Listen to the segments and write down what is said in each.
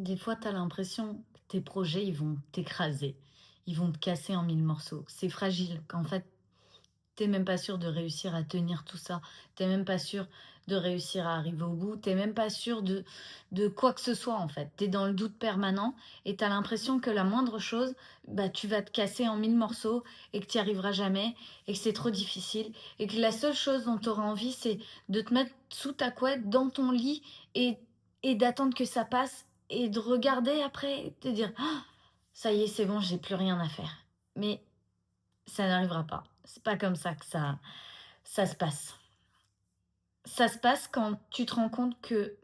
Des fois, tu as l'impression que tes projets, ils vont t'écraser. Ils vont te casser en mille morceaux. C'est fragile, qu'en fait, tu même pas sûr de réussir à tenir tout ça. Tu même pas sûr de réussir à arriver au bout. Tu même pas sûr de quoi que ce soit, en fait. Tu es dans le doute permanent et tu as l'impression que la moindre chose, bah, tu vas te casser en mille morceaux et que tu y arriveras jamais et que c'est trop difficile et que la seule chose dont tu auras envie, c'est de te mettre sous ta couette, dans ton lit et d'attendre que ça passe et de regarder après et te dire: «Ah, ça y est, c'est bon, j'ai plus rien à faire». Mais ça n'arrivera pas. C'est pas comme ça que ça se passe. Ça se passe quand tu te rends compte qu'il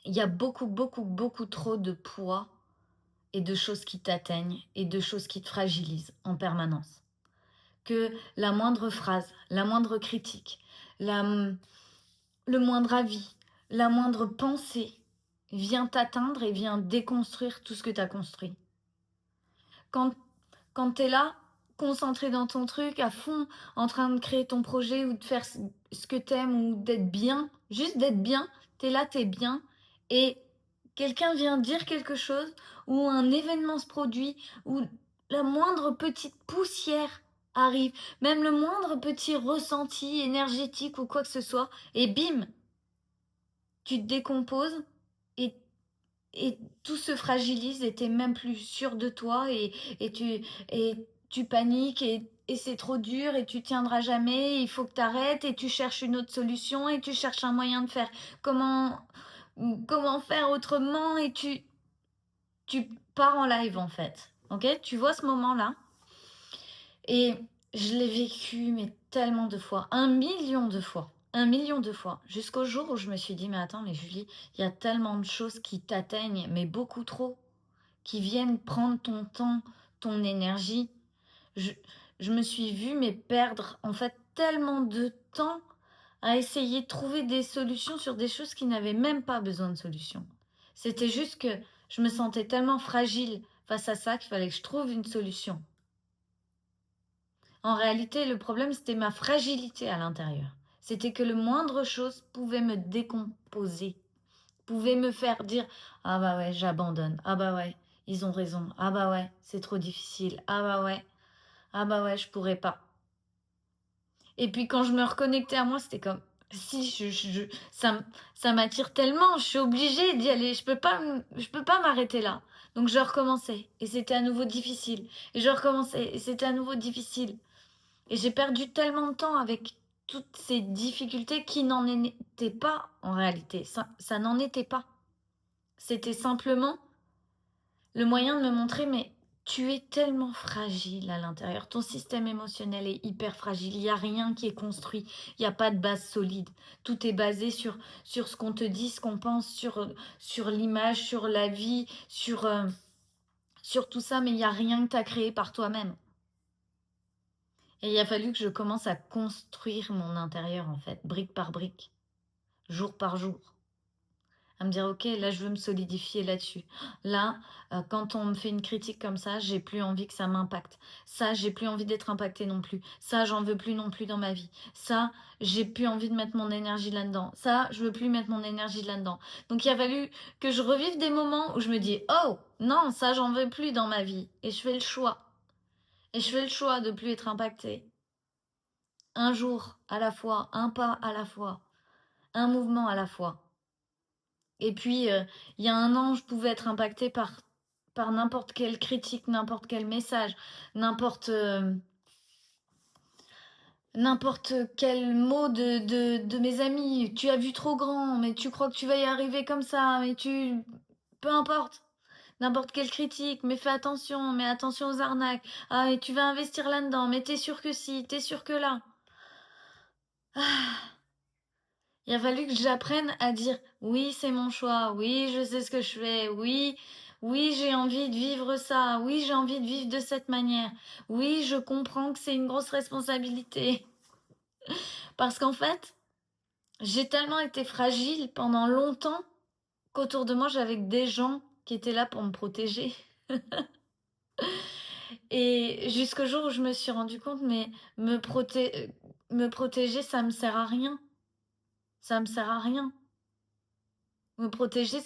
y a beaucoup, beaucoup, beaucoup trop de poids et de choses qui t'atteignent et de choses qui te fragilisent en permanence. Que la moindre phrase, la moindre critique, la le moindre avis, la moindre pensée vient t'atteindre et vient déconstruire tout ce que tu as construit. Quand tu es là, concentré dans ton truc, à fond, en train de créer ton projet ou de faire ce que tu aimes ou d'être bien, juste d'être bien, tu es là, tu es bien et quelqu'un vient dire quelque chose ou un événement se produit ou la moindre petite poussière arrive, même le moindre petit ressenti énergétique ou quoi que ce soit et bim, tu te décomposes et tout se fragilise et tu même plus sûr de toi et tu paniques et c'est trop dur et tu tiendras jamais, il faut que tu arrêtes et tu cherches une autre solution et tu cherches un moyen de faire comment comment faire autrement et tu pars en live, en fait. OK? Tu vois ce moment-là? Et je l'ai vécu, mais tellement de fois, 1 million de fois, 1 million de fois, jusqu'au jour où je me suis dit: «Mais attends, mais Julie, il y a tellement de choses qui t'atteignent, mais beaucoup trop, qui viennent prendre ton temps, ton énergie». Je je me suis vue, mais perdre, en fait, tellement de temps à essayer de trouver des solutions sur des choses qui n'avaient même pas besoin de solutions. C'était juste que je me sentais tellement fragile face à ça qu'il fallait que je trouve une solution. En réalité, le problème, c'était ma fragilité à l'intérieur. C'était que le moindre chose pouvait me décomposer, pouvait me faire dire: «Ah bah ouais, j'abandonne. Ah bah ouais, ils ont raison. Ah bah ouais, c'est trop difficile. Ah bah ouais. Ah bah ouais, je pourrais pas». Et puis quand je me reconnectais à moi, c'était comme si je ça m'attire tellement, je suis obligée d'y aller, je peux pas m'arrêter là. Donc je recommençais et c'était à nouveau difficile et je recommençais et c'était à nouveau difficile. Et j'ai perdu tellement de temps avec toutes ces difficultés qui n'en étaient pas en réalité. Ça n'en était pas. C'était simplement le moyen de me montrer, mais tu es tellement fragile à l'intérieur. Ton système émotionnel est hyper fragile. Il y a rien qui est construit. Il y a pas de base solide. Tout est basé sur ce qu'on te dit, ce qu'on pense, sur l'image, sur la vie, sur tout ça, mais il y a rien que tu as créé par toi-même. Et il a fallu que je commence à construire mon intérieur, en fait, brique par brique, jour par jour. À me dire: «OK, là, je veux me solidifier là-dessus. Là, quand on me fait une critique comme ça, j'ai plus envie que ça m'impacte. Ça, j'ai plus envie d'être impactée non plus. Ça, j'en veux plus non plus dans ma vie. Ça, j'ai plus envie de mettre mon énergie là-dedans. Ça, je veux plus mettre mon énergie là-dedans». Donc il a fallu que je revive des moments où je me dis: «Oh non, ça, j'en veux plus dans ma vie» et je fais le choix de plus être impactée. Un jour à la fois, un pas à la fois, un mouvement à la fois. Et puis, il y a 1 an, je pouvais être impactée par n'importe quelle critique, n'importe quel message, n'importe, n'importe quel mot de mes amis: «Tu as vu trop grand, mais tu crois que tu vas y arriver comme ça, mais tu» peu importe. N'importe quelle critique: «Mais fais attention, mais attention aux arnaques. Ah et tu vas investir là-dedans, mais tu es sûr que si, tu es sûr que là». Il a fallu que j'apprenne à dire: «Oui, c'est mon choix. Oui, je sais ce que je fais. Oui, oui, j'ai envie de vivre ça. Oui, j'ai envie de vivre de cette manière. Oui, je comprends que c'est une grosse responsabilité». Parce qu'en fait, j'ai tellement été fragile pendant longtemps qu'autour de moi, j'avais que des gens qui étaient là pour me protéger. Et jusqu'au jour où je me suis rendu compte, mais me protéger, ça me sert à rien. Ça me sert à rien. Me protéger,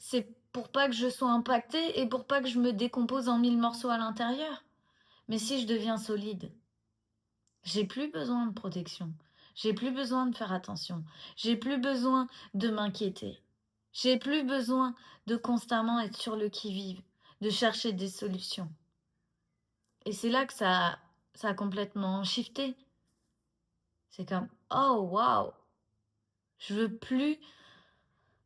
c'est pour pas que je sois impactée et pour pas que je me décompose en 1000 morceaux à l'intérieur. Mais si je deviens solide, j'ai plus besoin de protection. J'ai plus besoin de faire attention. J'ai plus besoin de m'inquiéter. J'ai plus besoin de constamment être sur le qui-vive, de chercher des solutions. Et c'est là que ça a complètement shifté. C'est comme, oh waouh, je veux plus,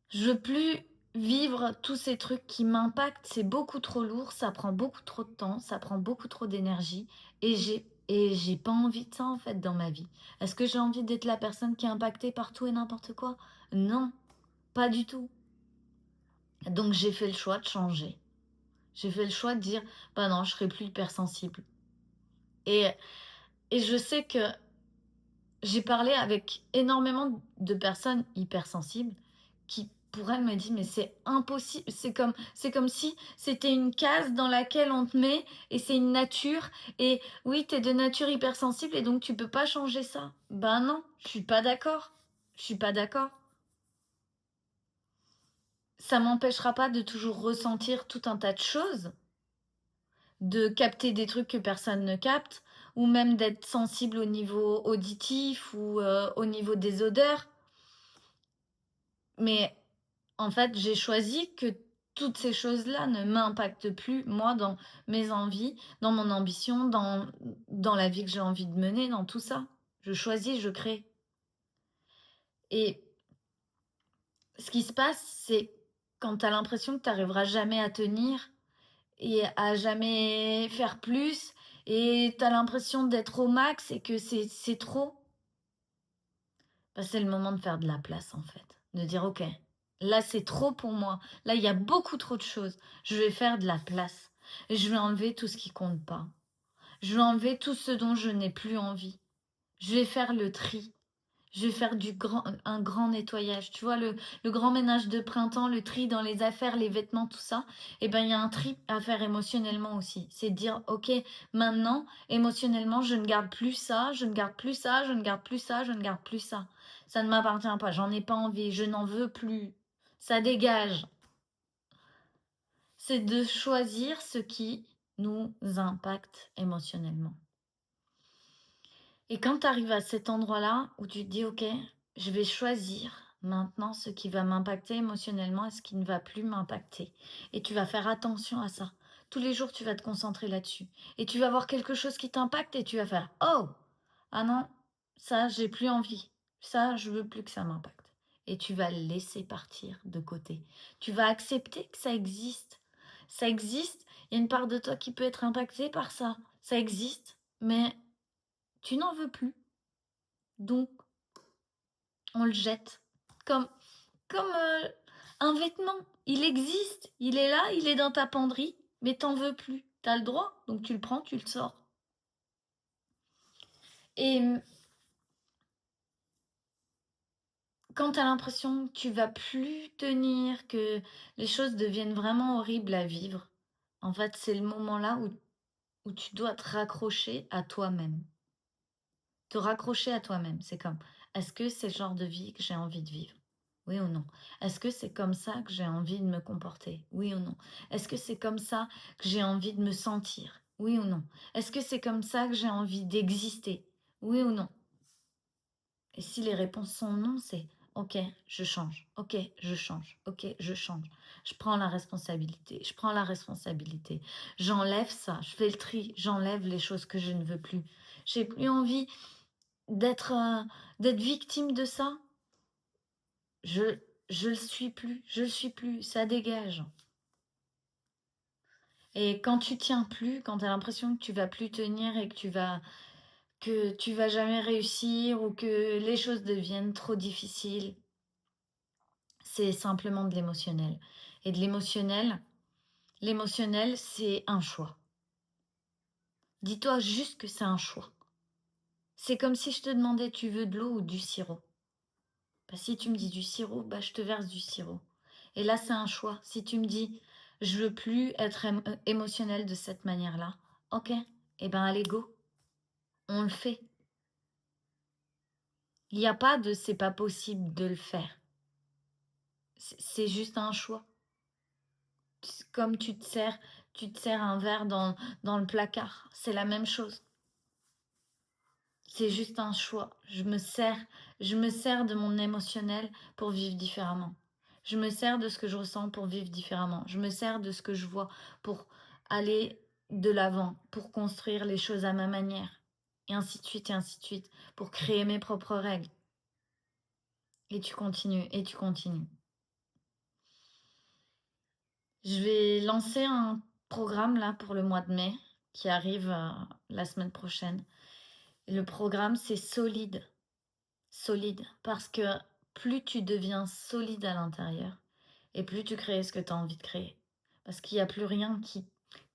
je veux plus vivre tous ces trucs qui m'impactent. C'est beaucoup trop lourd, ça prend beaucoup trop de temps, ça prend beaucoup trop d'énergie. Et j'ai pas envie de ça en fait dans ma vie. Est-ce que j'ai envie d'être la personne qui est impactée par tout et n'importe quoi? Non, pas du tout. Donc j'ai fait le choix de changer. J'ai fait le choix de dire, bah non, je serai plus hypersensible. Et, et je sais que j'ai parlé avec énormément de personnes hypersensibles qui, pour elles, me disent, mais c'est impossible. C'est comme si c'était une case dans laquelle on te met et c'est une nature. Et oui, t'es de nature hypersensible et donc tu peux pas changer ça. Ben non, je suis pas d'accord. Je suis pas d'accord. Ça m'empêchera pas de toujours ressentir tout un tas de choses, de capter des trucs que personne ne capte, ou même d'être sensible au niveau auditif ou au niveau des odeurs. Mais en fait, j'ai choisi que toutes ces choses-là ne m'impactent plus, moi, dans mes envies, dans mon ambition, dans la vie que j'ai envie de mener, dans tout ça. Je choisis, je crée. Et ce qui se passe, c'est quand tu as l'impression que tu n'arriveras jamais à tenir et à jamais faire plus, et tu as l'impression d'être au max et que c'est trop, bah, c'est le moment de faire de la place, en fait. De dire, OK, là, c'est trop pour moi. Là, il y a beaucoup trop de choses. Je vais faire de la place. Et je vais enlever tout ce qui compte pas. Je vais enlever tout ce dont je n'ai plus envie. Je vais faire le tri. Je vais faire un grand nettoyage. Tu vois, le grand ménage de printemps, le tri dans les affaires, les vêtements, tout ça. Eh ben, il y a un tri à faire émotionnellement aussi. C'est de dire, OK, maintenant, émotionnellement, je ne garde plus ça, je ne garde plus ça, je ne garde plus ça, je ne garde plus ça. Ça ne m'appartient pas, j'en ai pas envie, je n'en veux plus. Ça dégage. C'est de choisir ce qui nous impacte émotionnellement. Et quand tu arrives à cet endroit-là où tu te dis, OK, je vais choisir maintenant ce qui va m'impacter émotionnellement et ce qui ne va plus m'impacter. Et tu vas faire attention à ça. Tous les jours, tu vas te concentrer là-dessus. Et tu vas voir quelque chose qui t'impacte et tu vas faire, oh, ah non, ça, j'ai plus envie. Ça, je veux plus que ça m'impacte. Et tu vas le laisser partir de côté. Tu vas accepter que ça existe. Ça existe. Il y a une part de toi qui peut être impactée par ça. Ça existe. Mais tu n'en veux plus. Donc, on le jette. Comme, comme un vêtement. Il existe, il est là, il est dans ta penderie, mais t'en veux plus. T'as le droit, donc tu le prends, tu le sors. Et quand t'as l'impression que tu vas plus tenir, que les choses deviennent vraiment horribles à vivre, en fait, c'est le moment là où tu dois te raccrocher à toi-même. Te raccrocher à toi-même. C'est comme, est-ce que c'est le genre de vie que j'ai envie de vivre? Oui ou non? Est-ce que c'est comme ça que j'ai envie de me comporter? Oui ou non? Est-ce que c'est comme ça que j'ai envie de me sentir? Oui ou non? Est-ce que c'est comme ça que j'ai envie d'exister? Oui ou non? Et si les réponses sont non, c'est OK, je change. OK, je change. OK, je change. Je prends la responsabilité. Je prends la responsabilité. J'enlève ça. Je fais le tri. J'enlève les choses que je ne veux plus. J'ai plus envie d'être d'être victime de ça. Je je le suis plus. Je le suis plus. Ça dégage. Et quand tu tiens plus, quand tu as l'impression que tu vas plus tenir et que tu vas jamais réussir ou que les choses deviennent trop difficiles, c'est simplement de l'émotionnel. Et de l'émotionnel, c'est un choix. Dis-toi juste que c'est un choix. C'est comme si je te demandais, tu veux de l'eau ou du sirop? Bah, si tu me dis du sirop, bah, je te verse du sirop. Et là, c'est un choix. Si tu me dis, je veux plus être émotionnel de cette manière-là, ok, eh ben allez, go, on le fait. Il n'y a pas de c'est pas possible de le faire. C'est juste un choix. comme tu te sers un verre dans le placard, c'est la même chose. C'est juste un choix. Je me sers de mon émotionnel pour vivre différemment. Je me sers de ce que je ressens pour vivre différemment. Je me sers de ce que je vois pour aller de l'avant, pour construire les choses à ma manière, et ainsi de suite, pour créer mes propres règles. Et tu continues, et tu continues. Je vais lancer un programme là pour le mois de mai qui arrive la semaine prochaine. Et le programme, c'est solide. Solide, parce que plus tu deviens solide à l'intérieur et plus tu crées ce que tu as envie de créer. Parce qu'il y a plus rien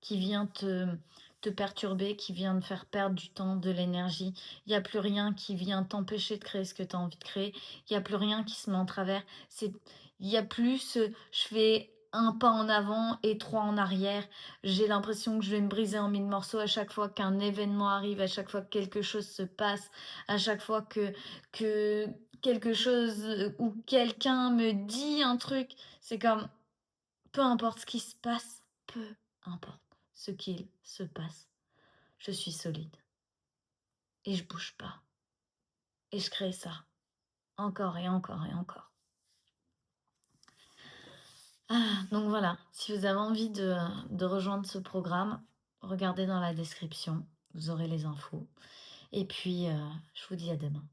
qui vient te perturber, qui vient te faire perdre du temps, de l'énergie. Il y a plus rien qui vient t'empêcher de créer ce que tu as envie de créer. Il y a plus rien qui se met en travers. Il y a plus je fais un pas en avant et 3 en arrière. J'ai l'impression que je vais me briser en 1000 morceaux à chaque fois qu'un événement arrive, à chaque fois que quelque chose se passe, à chaque fois que quelque chose, ou quelqu'un me dit un truc, c'est comme, peu importe ce qui se passe, peu importe ce qu'il se passe, je suis solide et je bouge pas et je crée ça encore et encore et encore. Donc voilà, si vous avez envie de rejoindre ce programme, regardez dans la description, vous aurez les infos et puis, je vous dis à demain.